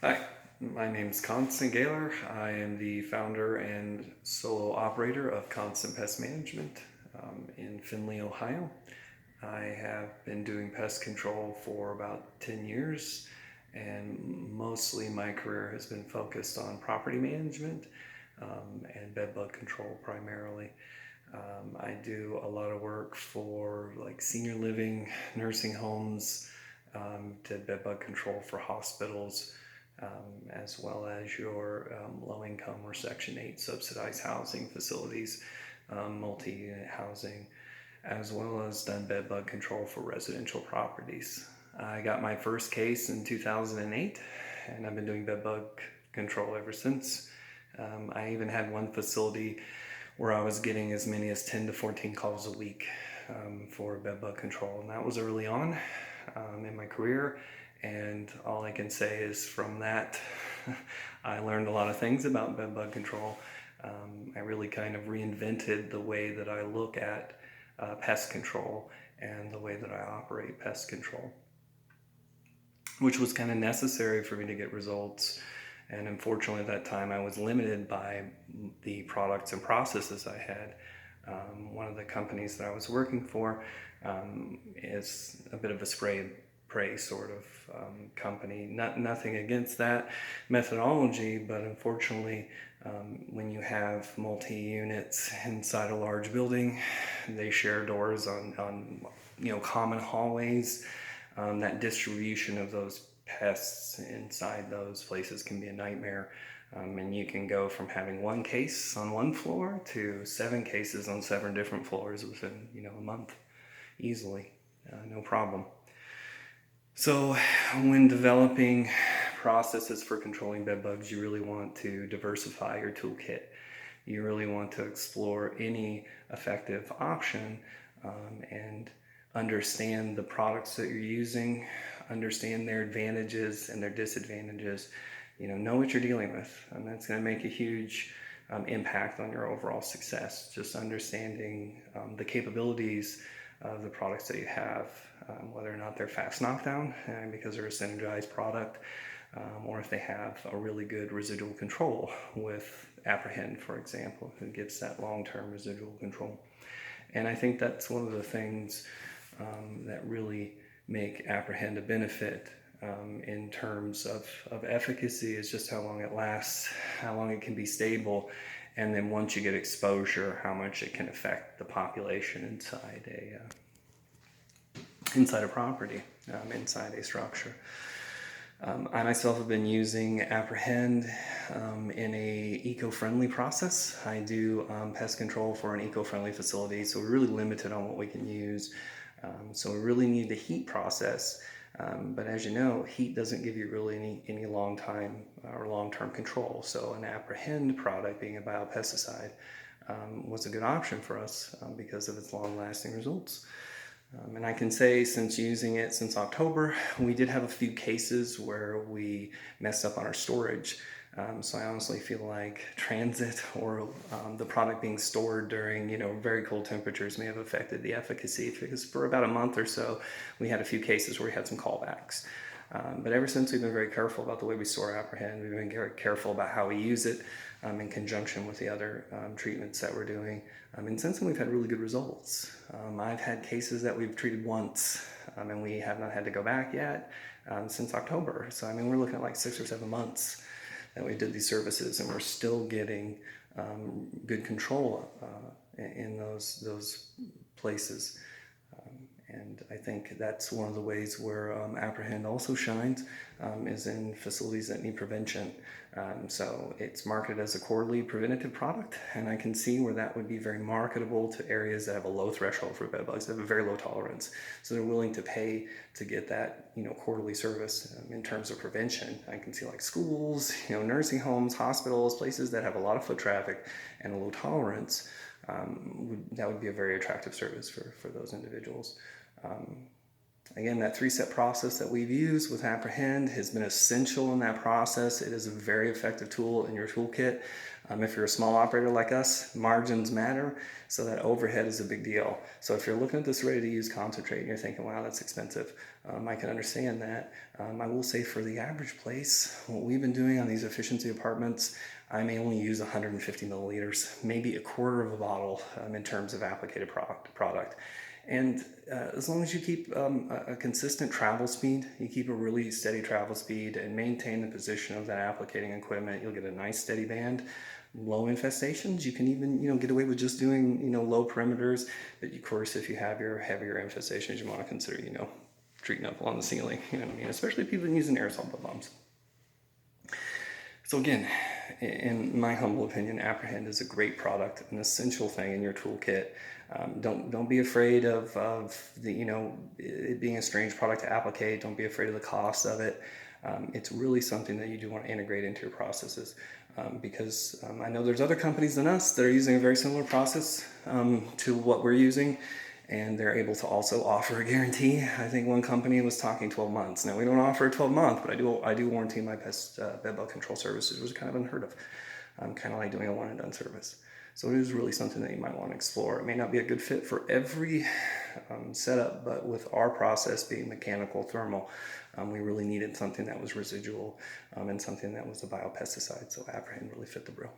Hi, my name is Constant Gaylor. I am the founder and solo operator of Constant Pest Management in Findlay, Ohio. I have been doing pest control for about 10 years, and mostly my career has been focused on property management and bed bug control primarily. I do a lot of work for like senior living, nursing homes, did bed bug control for hospitals, as well as your low income or Section 8 subsidized housing facilities, multi unit housing, as well as done bed bug control for residential properties. I got my first case in 2008, and I've been doing bed bug control ever since. I even had one facility where I was getting as many as 10 to 14 calls a week for bed bug control, and that was early on in my career. And all I can say is from that, I learned a lot of things about bed bug control. I really kind of reinvented the way that I look at pest control and the way that I operate pest control, which was kind of necessary for me to get results. And unfortunately, at that time, I was limited by the products and processes I had. One of the companies that I was working for is a bit of a spray and pray sort of company. Nothing against that methodology, but unfortunately, when you have multi-units inside a large building, they share doors on common hallways. That distribution of those pests inside those places can be a nightmare. And you can go from having one case on one floor to 7 cases on 7 different floors within a month, easily, no problem. So when developing processes for controlling bed bugs, you really want to diversify your toolkit. You really want to explore any effective option and understand the products that you're using, understand their advantages and their disadvantages. Know what you're dealing with, and that's going to make a huge impact on your overall success. Just understanding the capabilities of the products that you have, whether or not they're fast knockdown because they're a synergized product, or if they have a really good residual control with Aprehend, for example, who gives that long-term residual control. And I think that's one of the things that really make Aprehend a benefit in terms of efficacy, is just how long it lasts, how long it can be stable, and then once you get exposure, how much it can affect the population inside a property, inside a structure. I myself have been using Aprehend in a eco-friendly process. I do pest control for an eco-friendly facility, so we're really limited on what we can use. So we really need the heat process. But as you know, heat doesn't give you really any long-time or long-term control. So an Aprehend product, being a biopesticide, was a good option for us because of its long-lasting results. And I can say, since using it since October, we did have a few cases where we messed up on our storage. So I honestly feel like transit or the product being stored during very cold temperatures may have affected the efficacy, because for about a month or so we had a few cases where we had some callbacks. But ever since, we've been very careful about the way we store Aprehend. We've been very careful about how we use it in conjunction with the other treatments that we're doing. And since then, we've had really good results. I've had cases that we've treated once, and we have not had to go back yet since October. So we're looking at like 6 or 7 months that we did these services, and we're still getting good control in those places. And I think that's one of the ways where Aprehend also shines, is in facilities that need prevention. So it's marketed as a quarterly preventative product, and I can see where that would be very marketable to areas that have a low threshold for bed bugs, that have a very low tolerance. So they're willing to pay to get that quarterly service in terms of prevention. I can see like schools, nursing homes, hospitals, places that have a lot of foot traffic and a low tolerance. That would be a very attractive service for those individuals. Again, that 3-step process that we've used with Aprehend has been essential in that process. It is a very effective tool in your toolkit. If you're a small operator like us, margins matter, so that overhead is a big deal. So if you're looking at this ready-to-use concentrate and you're thinking, wow, that's expensive, I can understand that. I will say for the average place, what we've been doing on these efficiency apartments, I may only use 150 milliliters, maybe a quarter of a bottle in terms of applicated product. And as long as you keep a consistent travel speed, you keep a really steady travel speed and maintain the position of that applicating equipment, you'll get a nice steady band. Low infestations, you can even get away with just doing low perimeters. But of course, if you have your heavier infestations, you want to consider treating up along the ceiling. You know what I mean? Especially people using aerosol bombs. So again, in my humble opinion, Aprehend is a great product, an essential thing in your toolkit. Don't be afraid of the it being a strange product to applicate. Don't be afraid of the cost of it. It's really something that you do want to integrate into your processes, because I know there's other companies than us that are using a very similar process to what we're using, and they're able to also offer a guarantee. I think one company was talking 12 months. Now, we don't offer a 12-month, but I do warranty my pest bed bug control services, which is kind of unheard of. Kind of like doing a one and done service. So it is really something that you might want to explore. It may not be a good fit for every setup, but with our process being mechanical thermal, we really needed something that was residual and something that was a biopesticide. So Aprehend really fit the bill.